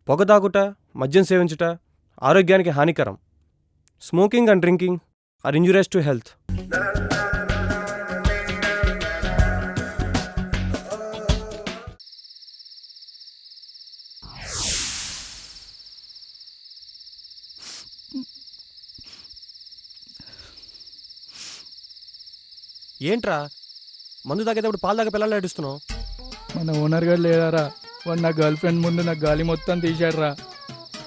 పొగ తాగుట, మద్యం సేవించుట ఆరోగ్యానికి హానికరం. Smoking and drinking are injurious to health. ఏంట్రా మందు తాగేటప్పుడు పాలు తాగే పిల్లలు నడుస్తున్నావు? మన ఓనర్ గారు లేడారా, వాడు నా గర్ల్ ఫ్రెండ్ ముందు నా గాలి మొత్తం తీశాడురా.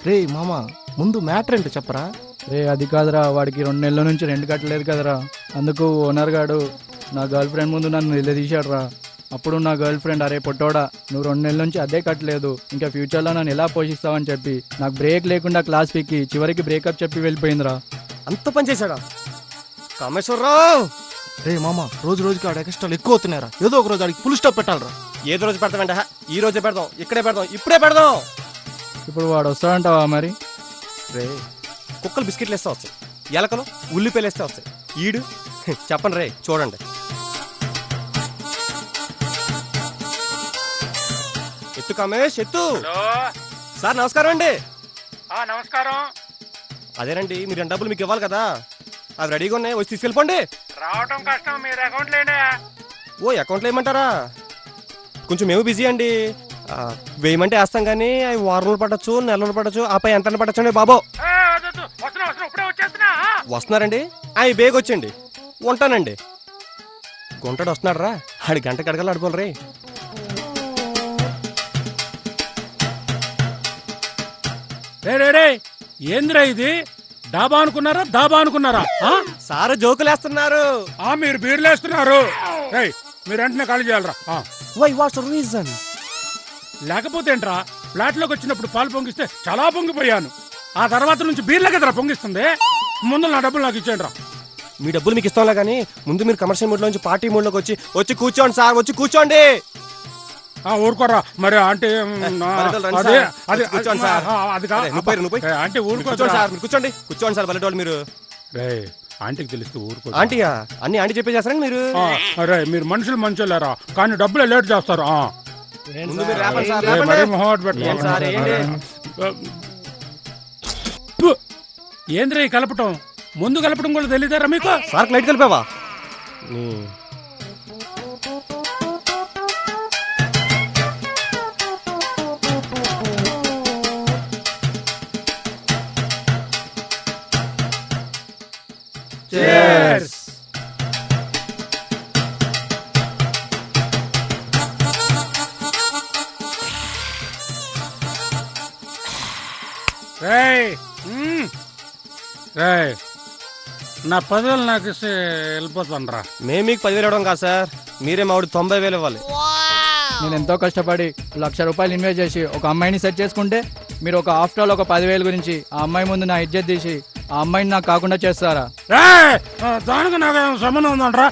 రే మామ, ముందు మ్యాటర్ ఏంటో చెప్పరా. రే అది కాదురా, వాడికి 2 నెలల నుంచి రెంట్ కట్టలేదు కదరా, అందుకు ఓనర్ గాడు నా గర్ల్ ఫ్రెండ్ ముందు నన్ను నిలదీశాడురా. అప్పుడు నా గర్ల్ ఫ్రెండ్, అరే పొట్టోడా, నువ్వు 2 నెలల నుంచి అదే కట్టలేదు, ఇంకా ఫ్యూచర్లో నన్ను ఎలా పోషిస్తావని చెప్పి నాకు బ్రేక్ లేకుండా క్లాస్ పీకి చివరికి బ్రేకప్ చెప్పి వెళ్ళిపోయిందిరా. అంత పని చేశాడా కామేశ్వరరావు? రే మామ, రోజు రోజుకి ఆడ ఎక్స్ట్రాలు ఎక్కువ అవుతున్నారా, ఏదో ఒక రోజు ఆడికి ఫుల్ స్టాప్ పెట్టాలరా. ఏదో రోజు పెడతామంటే ఈ రోజే పెడదాం, ఇక్కడే పెడదాం, ఇప్పుడే పెడదాం. ఇప్పుడు వాడు వస్తాడంటావా మరి? రే కుక్కలు బిస్కెట్లు వేస్తే వస్తాయి, ఎలకలు ఉల్లిపాయలు వేస్తే వస్తాయి, ఈడు చెప్పండి రే చూడండి. ఎత్తు కామేష్ ఎత్తు. సార్ నమస్కారం అండి. నమస్కారం. అదేనండి మీరు 2 డబ్బులు మీకు ఇవ్వాలి కదా, అవి రెడీగా ఉన్నాయి, వచ్చి తీసుకెళ్ళిపోండి. రావటం కష్టం, మీరు అకౌంట్ లేండి. ఓ అకౌంట్లో వేయమంటారా? కొంచెం మేము బిజీ అండి, వేయమంటే వేస్తాం కానీ అవి 6 రోజులు పట్టచ్చు, 4 రోజులు పట్టచ్చు, ఆపై ఎంత పట్టచ్చు అండి బాబో. వస్తున్నారండి, అవి బేగ వచ్చండి, ఉంటానండి. గుంటడు వస్తున్నాడు రా, ఆడి గంట కడగలు ఆడుకోవాలి రే. రే ఏందిరా ఇది? డాబా అనుకున్నారా దాబా అనుకున్నారా? సారు జోకులేస్తున్నారు. మీరు బీర్లేస్తున్నారు. మీరు వెంటనే ఖాళీ చేయాలరా. Why what's reason? లేకపోతే ఏంట్రా, ఫ్లాట్ లోకి వచ్చినప్పుడు పాలు పొంగిస్తే చాలా పొంగిపోయాను, ఆ తర్వాత నుంచి బీర్ల కదరా పొంగిస్తుంది. ముందు నా డబ్బులు నాకు ఇచ్చేయండి రా. మీ డబ్బులు మీకు ఇస్తాంలే కానీ ముందు మీరు కమర్షియల్ మూడ్ లోంచి పార్టీ మూడ్ లోకి వచ్చి కూర్చోండి సార్, వచ్చి కూర్చోండి. ఊరుకోరా మరి. అంటే కూర్చోండి సార్, కూర్చోండి కూర్చోండి సార్ బల్లెటోళ్ళు మీరు. ఆంటీకి తెలిస్తే ఊరుకో. ఆంటీయా? అన్ని ఆంటీ చెప్పేసేస్తారండి మీరు. అరే మీరు మనుషులు మంచోళ్ళారా, కానీ డబ్బులే లేట్ చేస్తారు. ఏంద్రా ఈ కలపటం? ముందు కలపడం కూడా తెలియదారా మీకు? సార్ లైట్ కలిపావా? Cheers. నా 10,000 నాకు ఇస్తే వెళ్ళిపోతాను రా. మేము మీకు 10,000 ఇవ్వడం కాదు సార్, మీరే మావిడ 90,000 ఇవ్వాలి. నేను ఎంతో కష్టపడి ₹1,00,000 ఇన్వెస్ట్ చేసి ఒక అమ్మాయిని సెట్ చేసుకుంటే మీరు ఒక ఆఫ్టర్ ఆల్ ఒక 10,000 గురించి ఆ అమ్మాయి ముందు నా ఇజ్జత్ తీసి ఆ అమ్మాయిని నాకు కాకుండా చేస్తారా? దానికి నాకు సంబంధం ఉందంటరా?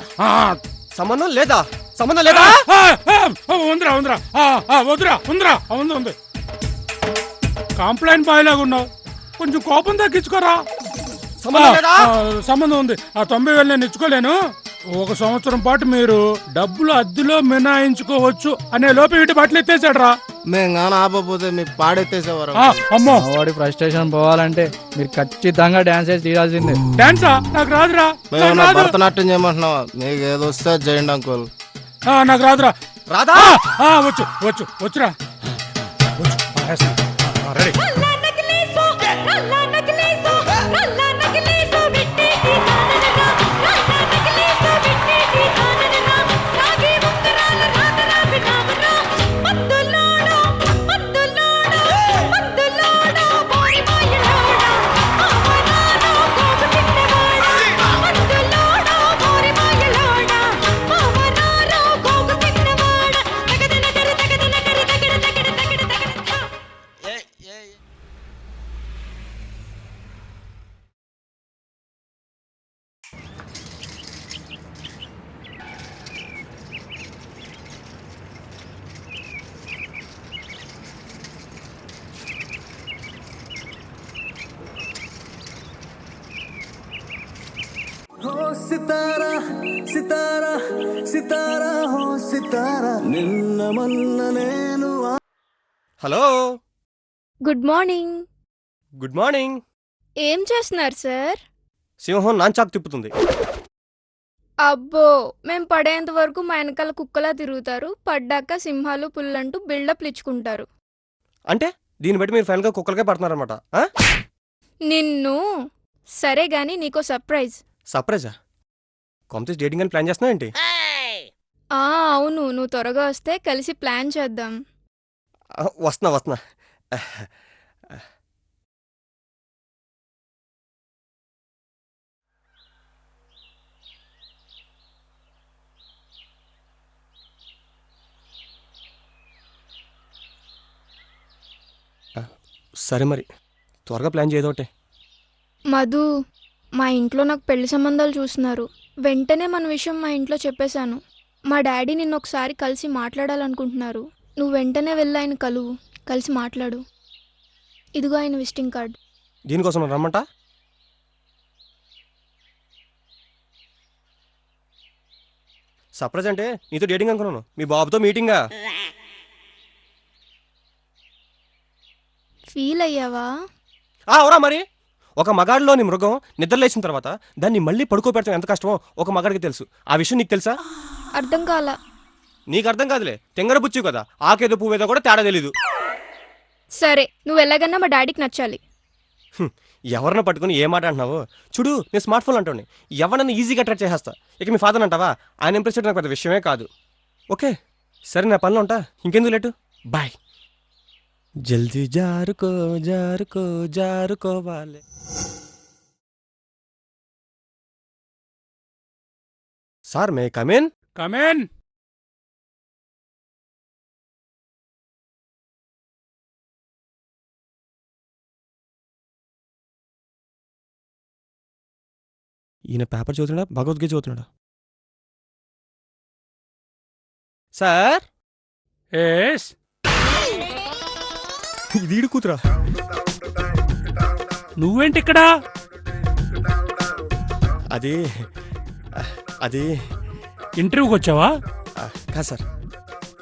సంబంధం లేదా? సంబంధం లేదా? ఉందిరా ఉందిరా వద్దురా ఉందిరా ఉంది. కంప్లైంట్ బాయ్ లాగా ఉన్నావు, కొంచెం కోపం తగ్గించుకోరా. సంబంధం ఉంది, ఆ 90,000 నేను ఇచ్చుకోలేను. 1 సంవత్సరం పాటు మీరు డబ్బులు అద్దెలో మినాయించుకోవచ్చు అనే లోపు వీటి బట్టలు ఎత్తేసాడు రా. మేము కానీ ఆపపోతే మీకు పాడెత్తేసేవారు. అమ్మో, వాడి ఫ్రస్ట్రేషన్ పోవాలంటే మీరు ఖచ్చితంగా డాన్స్ వేసి తీరాల్సిందే. డాన్సా? నాకు రాదురా. భరతనాట్యం చేయమంటున్నావా? మీకు ఏదో వస్తే చేయండి అంకుల్. నాకు రాదురా. రాదా? వచ్చురా. రెడీ. సితారా సితారా సితారా హో సితారా నిన్న మొన్న నేను. Hello good morning. Good morning. ఏం చేస్తున్నారు సార్? సింహం నాంచాకు తిప్పుతుంది. అబ్బో, మేం పడేంత వరకు మా వెనకాల కుక్కలా తిరుగుతారు, పడ్డాక సింహాలు పుల్లంటూ బిల్డప్లు ఇచ్చుకుంటారు. అంటే దీన్ని బట్టి మీరు ఫైనల్గా కుక్కలకే పడుతున్నారనమాట. నిన్ను. సరే గాని నీకో సర్ప్రైజ్. సర్ప్రైజా? కాంపిటీస్ డేటింగ్ అని ప్లాన్ చేస్తున్నావు ఏంటి? అవును, నువ్వు త్వరగా వస్తే కలిసి ప్లాన్ చేద్దాం. వస్తున్నా. సరే మరి త్వరగా ప్లాన్ చేయదోటే. మధు, మా ఇంట్లో నాకు పెళ్లి సంబంధాలు చూస్తున్నారు. వెంటనే మన విషయం మా ఇంట్లో చెప్పేశాను. మా డాడీ నిన్న ఒకసారి కలిసి మాట్లాడాలనుకుంటున్నారు. నువ్వు వెంటనే వెళ్ళి ఆయన కలువు, కలిసి మాట్లాడు. ఇదిగో ఆయన విజిటింగ్ కార్డ్. దీనికోసం రమ్మంట. సర్ప్రైజ్ అంటే నీతో డేటింగ్ అనుకున్నాను, మీ బాబుతో మీటింగా. ఫీల్ అయ్యావా? అవురా మరి. ఒక మగాడిలోని మృగం నిద్రలేచిన తర్వాత దాన్ని మళ్ళీ పడుకోబెడతాం ఎంత కష్టమో ఒక మగాడికి తెలుసు. ఆ విషయం నీకు తెలుసా? అర్థం కాల. నీకు అర్థం కాదులే, తెంగర బుచ్చి కదా, ఆకేదో పువ్వేదో కూడా తేడా తెలీదు. సరే, నువ్వు ఎలాగన్నా మా డాడీకి నచ్చాలి. ఎవరిని పట్టుకుని ఏ మాట అంటున్నావు? చూడు, నేను స్మార్ట్ ఫోన్ అంటాను, ఎవరన్నా ఈజీగా అట్రాక్ట్ చేసేస్తా. ఇక మీ ఫాదర్ అంటావా? ఆయన ఇంప్రెస్ చేయడం నాకు పెద్ద విషయమే కాదు. ఓకే సరే, నా పనిలో ఉంటా, ఇంకెందుకు లేటు, బాయ్. జల్దీ జారుకో జారుకో జారుకోవాలి. సార్ మే కమేన్? కమేన్. ఈయన పేపర్ చదువుతున్నాడా, భగవద్గీత చదువుతున్నాడా? సార్. ఎస్. వీడు కూతురా? నువ్వేంటి ఇక్కడ? అది అది ఇంటర్వ్యూకి వచ్చావా? కాదు సార్,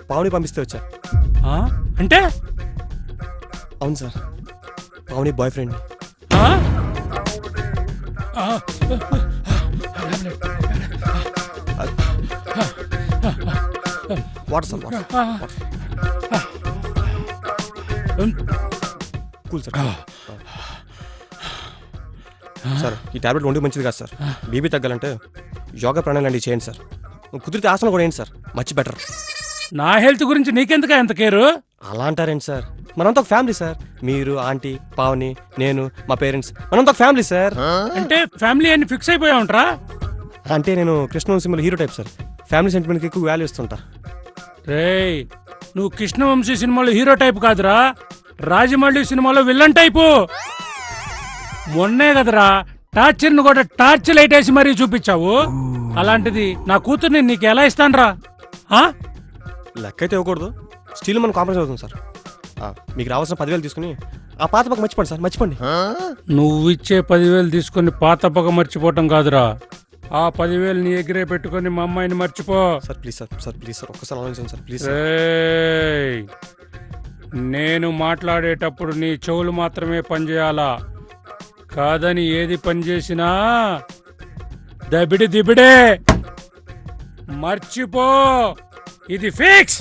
పావుని పంపిస్తే వచ్చా. అంటే? అవును sir, Pavani boyfriend. Water sir, water. Cool sir. Sir ఈ టాబ్లెట్ ఒంటికి మంచిది కాదు సార్. బీపీ తగ్గాలంటే యోగా ప్రాణాలు లాంటివి చేయండి సార్. కుదిరితే ఆసనం కూడా ఏంటి సార్, మచ్ బెటర్. నా హెల్త్ గురించి నీకెందుకు ఎంత కేరు? అలా అంటారేంటి సార్, మనంతా ఒక ఫ్యామిలీ సార్. మీరు, ఆంటీ, పావని, నేను, మా పేరెంట్స్, మనంతా ఒక ఫ్యామిలీ సార్. అంటే ఫ్యామిలీ అని ఫిక్స్ అయిపోయా ఉంటారా? అంటే నేను కృష్ణవంశీలో హీరో టైప్ సార్. ఫ్యామిలీ సెంటిమెంట్కి ఎక్కువ వాల్యూ ఇస్తుంటా. రేయ్, నువ్వు కృష్ణవంశీ సినిమాలో హీరో టైప్ కాదురా, రాజమౌళి సినిమాలో విల్లన్ టైపు. మొన్నే కదరా టార్చర్ను కూడా టార్చ్ లైట్ వేసి మరీ చూపించావు. అలాంటిది నా కూతుర్ని నీకు ఎలా ఇస్తానురా? లెక్క అయితే ఇవ్వకూడదు, స్టీల్ మనం కాంప్రమైజ్ అవుతుంది సార్. మీకు రావాల్సిన 10,000 తీసుకుని ఆ పాత పక్క మర్చిపోండి సార్, మర్చిపోండి. నువ్వు ఇచ్చే 10,000 తీసుకుని పాత పగ మర్చిపోవటం కాదురా, ఆ 10,000 నీ ఎగిరే పెట్టుకుని మా అమ్మాయిని మర్చిపో. Sir please sir, sir please sir, ఒక్కసారి ఆలోచించండి సార్ ప్లీజ్. నేను మాట్లాడేటప్పుడు నీ చెవులు మాత్రమే పనిచేయాలా, కాదని ఏది పనిచేసినా దబిడి దిబిడే. మర్చిపో, ఇది ఫిక్స్.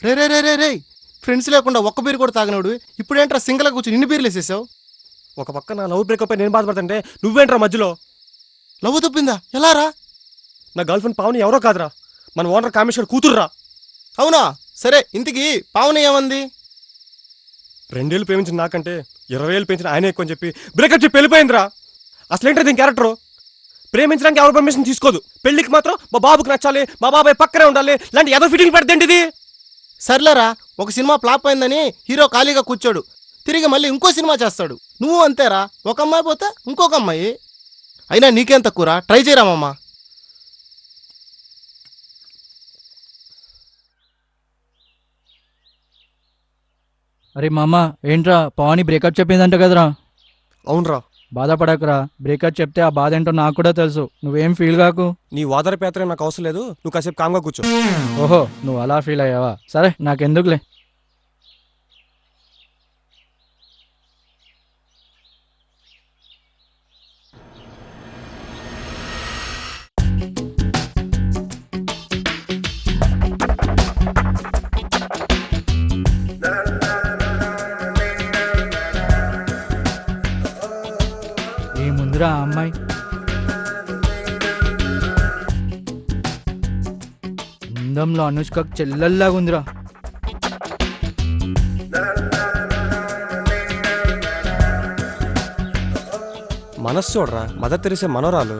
రే రే రే రే రే ఫ్రెండ్స్ లేకుండా ఒక్క బీరు కూడా తాగినోడు ఇప్పుడేంట్రా సింగల్ కూర్చొని ఇన్ని బీర్లు వేసేసావు? ఒక పక్క నా లవ్ బ్రేకప్ నేను బాధపడుతుంటే నువ్వేంట్రా మధ్యలో? లవ్ తప్పిందా? ఎలా రా? నా గర్ల్ ఫ్రెండ్ పావని ఎవరో కాదురా, మన ఓనర్ కామేశ్వర్ కూతుర్రా. అవునా? సరే, ఇంతకీ పావని ఏమంది? 2 ఏళ్ళు ప్రేమించిన నాకంటే 20 ఏళ్ళు పెంచిన ఆయన ఎక్కువ అని చెప్పి బ్రేకప్ చెప్పి వెళ్ళిపోయిందిరా. అసలేంటి దీని క్యారెక్టరు? ప్రేమించడానికి ఎవరు పర్మిషన్ తీసుకోదు, పెళ్లికి మాత్రం మా బాబుకి నచ్చాలి, మా బాబాయ్ పక్కనే ఉండాలి, ఇలాంటి ఏదో ఫిట్టింగ్ పడితేంటి ఇది? సర్లేరా, ఒక సినిమా ఫ్లాప్ అయిందని హీరో ఖాళీగా కూర్చోడు, తిరిగి మళ్ళీ ఇంకో సినిమా చేస్తాడు. నువ్వు అంతేరా, ఒక అమ్మాయి పోతే ఇంకొక అమ్మాయి. అయినా నీకేం తక్కువరా, ట్రై చేయరామమ్మా. అరే మామ ఏంట్రా పవని బ్రేకప్ చెప్పిందంట కదరా. అవునరా. బాధపడకురా, బ్రేకప్ చెప్తే ఆ బాధ ఏంటో నాకు కూడా తెలుసు, నువ్వేం ఫీల్ కాకు. నీ ఓదర పేత్రే నాకు అవసరం లేదు, నువ్వు కాసేపు కామ్గా కూర్చో. ఓహో నువ్వు అలా ఫీల్ అయ్యావా, సరే నాకెందుకులే. ఏముందిరా ఆ అమ్మాయి, అందంలో అనుష్కకు చెల్లెల్లాగా ఉందిరా. మనస్సు చూడరా, మదర్ తెరిసే మనోరాలు.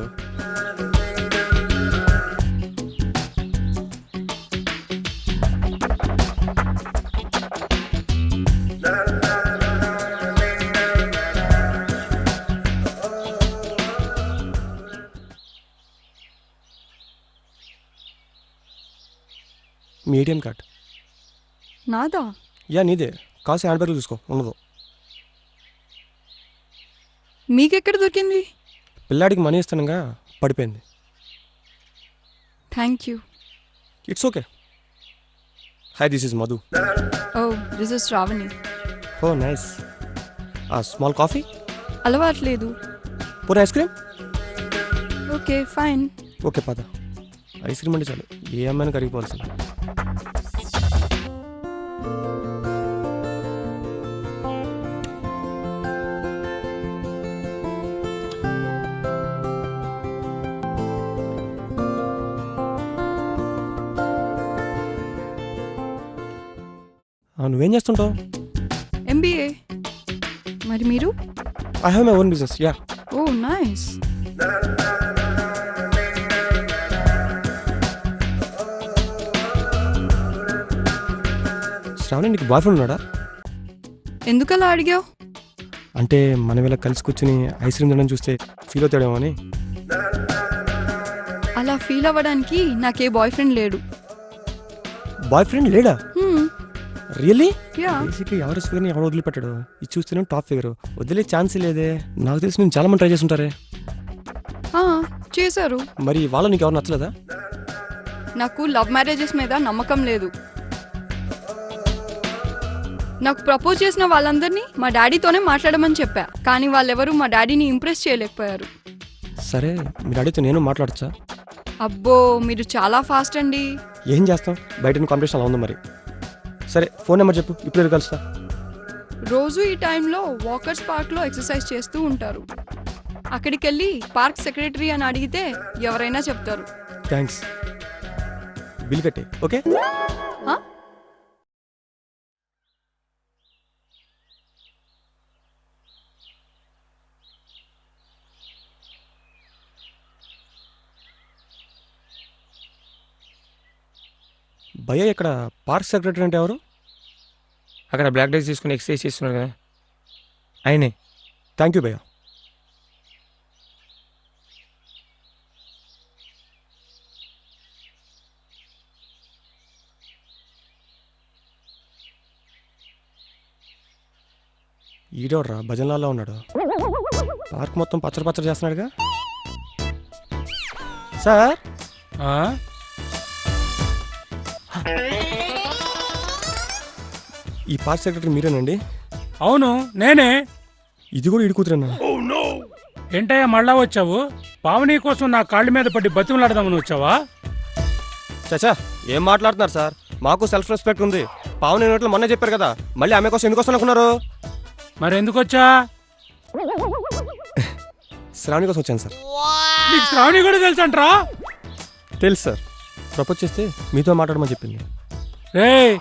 మీ ఏటీఎం కార్డ్. నాదా? యా నీదే, కాసి హ్యాండ్ బ్యాగ్లో చూసుకో, ఉండదు. మీకెక్కడ దొరికింది? పిల్లాడికి మనీ ఇస్తానుగా, పడిపోయింది. Thank you. It's okay. Hi, this is Madhu. Oh this is Shravani. Oh nice. Small coffee. అలవాట్లేదు. పూర ice cream. Okay fine. Okay పద. ఐస్ క్రీమ్ అంటే చాలు, ఏ అమ్మాయిని కరిగిపోవాల్సింది. నువ్వేం చేస్తుంటావు? ఎంబీఏ. మరి మీరు? I have my own business. Yeah. Oh nice. Sravani, నీకు బాయ్ ఫ్రెండ్ ఉన్నాడా? ఎందుకలా అడిగావు? అంటే మనం ఇలా కలిసి కూర్చుని ఐస్ క్రీమ్ తినడం చూస్తే ఫీల్ అవుతాడేమో అని. అలా ఫీల్ అవ్వడానికి నాకే బాయ్ ఫ్రెండ్ లేడు. బాయ్ ఫ్రెండ్ లేడా? రియల్లీ? యా. బేసిక్గా ఎవరి ఫిగర్ని ఎవరు వదిలిపెట్టాడు. ఇది చూస్తేనే టాప్ ఫిగర్, వదిలే ఛాన్సే లేదే. నాకు తెలిసి నేను చాలా మంది ట్రై చేస్తుంటారే. చేశారు. మరి వాళ్ళు నీకు ఎవరు నచ్చలేదా? నాకు లవ్ మ్యారేజెస్ మీద నమ్మకం లేదు. నాకు ప్రపోజ్ చేసిన వాళ్ళందరినీ మా డాడీతోనే మాట్లాడమని చెప్పా, కానీ వాళ్ళెవరూ మా డాడీని ఇంప్రెస్ చేయలేకపోయారు. సరే, మీరు అడిగితే నేను మాట్లాడచ్చా? అబ్బో మీరు చాలా ఫాస్ట్ అండి. ఏం చేస్తాం, బయట కాంపిటీషన్ అలా ఉంది మరి. సరే, ఫోన్ నెంబర్ చెప్పు, ఇప్పుడు కలుస్తా. రోజు ఈ టైంలో వాకర్స్ పార్క్లో ఎక్సర్సైజ్ చేస్తూ ఉంటారు. అక్కడికి వెళ్ళి పార్క్ సెక్రటరీ అని అడిగితే ఎవరైనా చెప్తారు. థ్యాంక్స్. బిల్ కట్టే. ఓకే. ఆ? భయ్య, ఇక్కడ పార్క్ సెక్రటరీ అంటే ఎవరు? అక్కడ బ్లాక్ డేస్ తీసుకుని ఎక్సర్సైజ్ చేస్తున్నారు కదా, ఆయనే. థ్యాంక్ యూ భయ్య. ఈడోడ్రా భజనలాల్లో ఉన్నాడు. పార్క్ మొత్తం పచ్చడి పచ్చడి చేస్తున్నాడుగా. సార్, ఈ పార్క్ సెక్రటరీ మీరేనండి? అవును నేనే. ఇది కూడా ఇడి కూతురేనా? ఏంటయ్యా మళ్ళా వచ్చావు? పావని కోసం నా కాళ్ళ మీద పడి బతిమలాడదామని వచ్చావా? చచ్చా, ఏం మాట్లాడుతున్నారు సార్? మాకు సెల్ఫ్ రెస్పెక్ట్ ఉంది. పావని నోట్లో మొన్నే చెప్పారు కదా, మళ్ళీ ఆమె కోసం ఎందుకు వస్తాను అనుకున్నారు? మరి ఎందుకు వచ్చా? శ్రావణి కోసం వచ్చాను సార్. నీకు శ్రావణి కూడా తెలుసంట్రా? తెలుసు సార్, ప్రపోజ్ చేస్తే మీతో మాట్లాడమని చెప్పింది. రేయ్,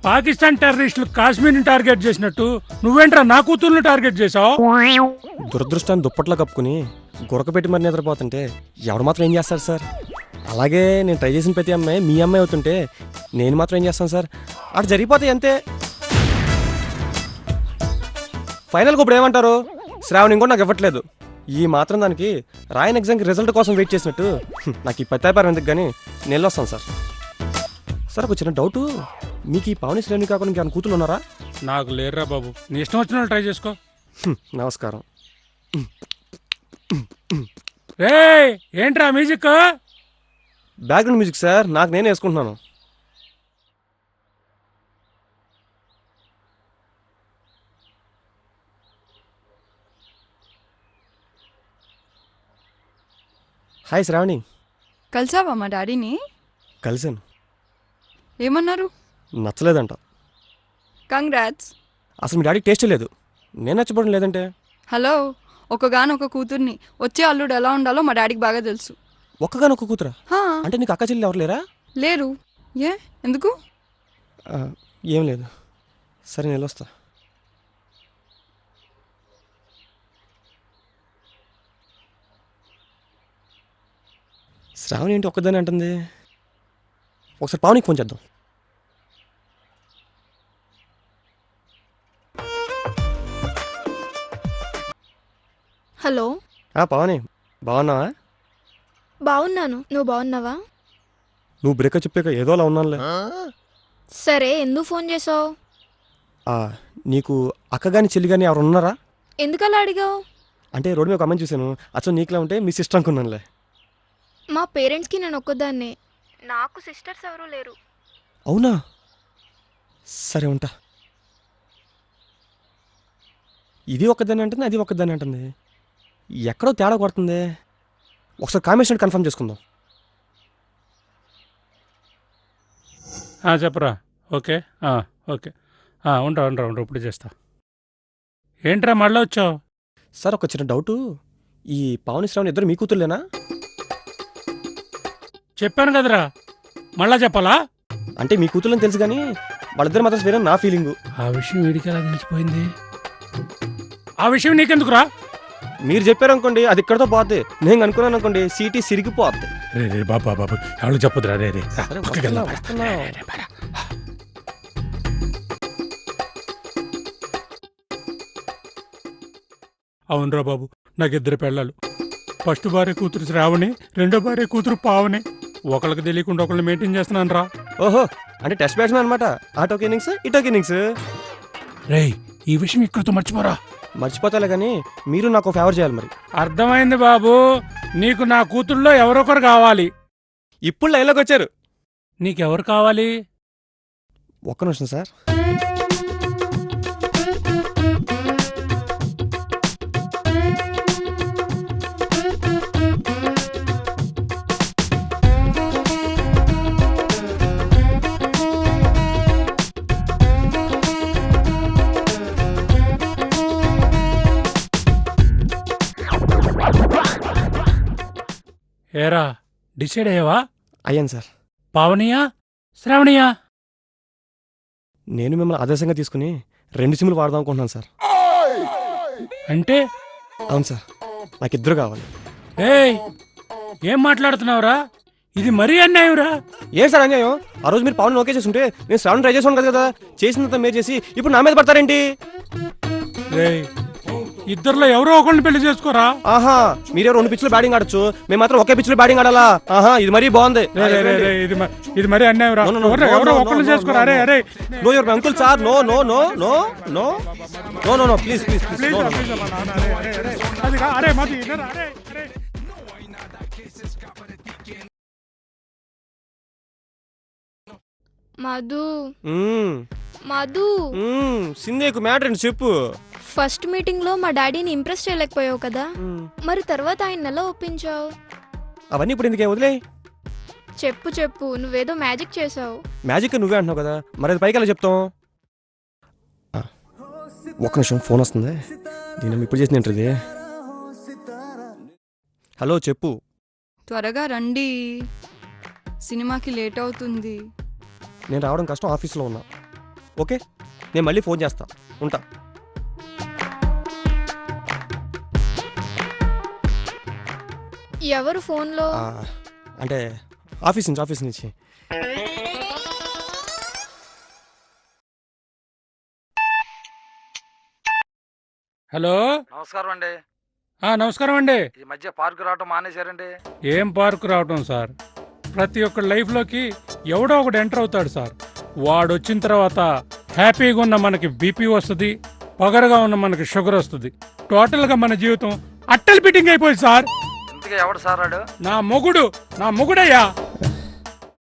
పాకిస్తాన్ టెర్రరిస్టులు కాశ్మీర్ని టార్గెట్ చేసినట్టు నువ్వేంట్రా నా కూతుర్ని టార్గెట్ చేసావు? దురదృష్టాన్ని దుప్పట్లో కప్పుకుని గురక పెట్టి మరి నిద్రపోతుంటే ఎవడు మాత్రం ఏం చేస్తారు సార్? అలాగే నేను ట్రై చేసిన ప్రతి అమ్మాయి మీ అమ్మాయి అవుతుంటే నేను మాత్రం ఏం చేస్తాను సార్? అటు జరిగిపోతాయి అంతే. ఫైనల్గా ఇప్పుడు ఏమంటారు? శ్రావణి కూడా నాకు ఇవ్వట్లేదు. ఈ మాత్రం దానికి రాయన్ ఎగ్జామ్కి రిజల్ట్ కోసం వెయిట్ చేసినట్టు నాకు ఈ పత్తాపారం ఎందుకు కానీ నేను వస్తాను సార్. సార్, ఒక చిన్న డౌటు, మీకు ఈ పావని శ్రేణి కాకుండా ఇంకేమైనా కూతురు ఉన్నారా? నాకు లేరురా బాబు, నీ ఇష్టం వచ్చిన వాళ్ళు ట్రై చేసుకో. నమస్కారం. రేయ్ ఏంట్రా మ్యూజిక్? బ్యాక్గ్రౌండ్ మ్యూజిక్ సార్, నాకు నేనే వేసుకుంటున్నాను. హాయ్ శ్రావణి. కలిసావా మా డాడీని? కలిసాను. ఏమన్నారు? నచ్చలేదంట. కంగ్రాట్స్. అసలు మీ డాడీకి టేస్టే లేదు. నేను నచ్చబడడం లేదంటే. హలో, ఒకగానొక కూతుర్ని, వచ్చే అల్లుడు ఎలా ఉండాలో మా డాడీకి బాగా తెలుసు. ఒక్కగానొక్క కూతురా? హా, అంటే నీకు అక్క చెల్లి ఎవరు లేరా? లేరు. ఏ ఎందుకు? ఏం లేదు. సరే నేను వెళ్ళొస్తా. శ్రావణి ఏంటి ఒక్కదాని అంటుంది? ఒకసారి పావనికి ఫోన్ చేద్దాం. హలో. పావని బాగున్నావా? బాగున్నాను, నువ్వు బాగున్నావా? నువ్వు బ్రేకప్ చెప్పాక ఏదో అలా ఉన్నానులే. సరే, ఎందుకు ఫోన్ చేసావు? నీకు అక్క కానీ చెల్లి కానీ ఎవరు ఉన్నారా? ఎందుకలా అడిగావు? అంటే రోడ్డు మీద ఒక అమ్మని చూశాను, అచ్చం నీకులా ఉంటే మీ సిస్టర్ అనుకున్నానులే. మా పేరెంట్స్కి నేను ఒక్కదాన్నే, నాకు సిస్టర్స్ ఎవరూ లేరు. అవునా? సరే ఉంటా. ఇది ఒక్కదాన్ని అంటుంది, అది ఒక్కదాన్ని అంటుంది. ఎక్కడో తేడా కొడుతుంది. ఒకసారి కాంబినేషన్ కన్ఫర్మ్ చేసుకుందాం. చెప్పరా. ఓకే ఓకే, ఉంటా ఇప్పుడు చేస్తా. ఏంట్రా మళ్ళీ వచ్చావు? సార్ ఒక చిన్న డౌటు, ఈ పావని శ్రావణి ఇద్దరు మీ కూతుర్లేనా? చెప్పాను కదరా, మళ్ళా చెప్పాలా? అంటే మీ కూతుర్లని తెలుసు కానీ వాళ్ళిద్దరు మాత్రం వేరే నా ఫీలింగు. ఆ విషయం వీడికి ఎలా తెలిసిపోయింది? ఆ విషయం నీకెందుకురా? మీరు చెప్పారనుకోండి అది ఇక్కడతో పోతే, నేను అనుకున్నాను అనుకోండి సీటీ సిరిగిపోద్ది. రే బాబా ఎవరు చెప్పదురా. రే సరే, వస్తున్నా. అవునరా బాబు, నాకు ఇద్దరు పెళ్ళాలు. ఫస్ట్ భార్య కూతురు శ్రావణి, రెండో భార్య కూతురు పావని. ఒకళ్ళకి తెలియకుండా ఒకళ్ళని మెయింటైన్ చేస్తున్నాను రా. ఓహో, అంటే టెస్ట్ బ్యాట్స్మెన్ అనమాట. అటోక్ ఇన్నింగ్స్ ఇటోక్ ఇన్నింగ్స్. రేయ్ ఈ విషయం ఇక్కడితో మర్చిపోరా. మర్చిపోతాలే కానీ మీరు నాకు ఫేవర్ చేయాలి మరి. అర్థమైంది బాబు, నీకు నా కూతుళ్ళో ఎవరొకరు కావాలి. ఇప్పుడు లైన్లోకి వచ్చారు. నీకెవరు కావాలి? ఒక్క నిమిషం సార్. ఏరా డిసైడ్ అయ్యావా? అయ్యాను సార్. పావనియా శ్రావణియా? నేను మిమ్మల్ని ఆదర్శంగా తీసుకుని 2 సిమ్లు వాడదాం అనుకుంటున్నాను సార్. అంటే? అవును సార్, నాకు ఇద్దరు కావాలి. ఏయ్ ఏం మాట్లాడుతున్నావురా? ఇది మరీ అన్యాయంరా. ఏం సార్ అన్యాయం? ఆ రోజు మీరు పవన్ ఓకే చేస్తుంటే నేను శ్రావణ్ ట్రై చేసాను కదా. చేసినంత మీరు చేసి ఇప్పుడు నా మీద పడతారేంటి? రేయ్ ఇద్దరులో ఎవరో ఒకరిని పెళ్లి చేసుకోరా. ఆహా, మీరే 2 పిచ్లు బ్యాటింగ్ ఆడొచ్చు, మేము మాత్రం ఒకే పిచ్లు బ్యాటింగ్ ఆడాలా? ఆహా, ఇది మరీ బాగుంది. ఇది మరీ అన్యాయం రా. ఎవరో ఒకరిని చేసుకోరా. అరే అరే no your uncle sir. No no no no no no no no please please please. అరే మాది అరే. మధు, మ్మ్. మధు, సింధేకు మ్యాటర్ ఏంటి చెప్పు. ఫస్ట్ మీటింగ్ లో మా డాడీని ఇంప్రెస్ చేయలేకపోయావు కదా, మరి తర్వాత ఆయన ఎలా ఒప్పించావు? అవన్నీ ఇప్పుడు ఎందుకే వదిలే. చెప్పు చెప్పు, నువ్వేదో మ్యాజిక్ చేసావు. మ్యాజిక్ నువ్వే అంటున్నావు కదా, మరి అది పైకి ఎలా చెప్తాం? ఒక్క నిమిషం, ఫోన్ వస్తుంది. దీని ఇప్పుడు చేసిన ఏంటిది? హలో చెప్పు. త్వరగా రండి, సినిమాకి లేట్ అవుతుంది. నేను రావడం కష్టం, ఆఫీస్లో ఉన్నా. ఓకే, నేను మళ్ళీ ఫోన్ చేస్తా. ఉంటా. ఎవరు ఫోన్లో? అంటే ఆఫీస్ నుంచి. హలో, నమస్కారం అండి. నమస్కారం అండి. ఈ మధ్య పార్కు రావటం మానేశారండి? ఏం పార్కు రావటం సార్, ప్రతి ఒక్క లైఫ్లోకి ఎవడో ఒకడు ఎంటర్ అవుతాడు సార్. వాడు వచ్చిన తర్వాత హ్యాపీగా ఉన్న మనకి బీపీ వస్తుంది, పొగరగా ఉన్న మనకి షుగర్ వస్తుంది. టోటల్గా మన జీవితం అట్టలు ఫిట్టింగ్ అయిపోయింది సార్. ఇంతకీ ఎవడు సార్ వాడు? నా మొగుడయ్యా.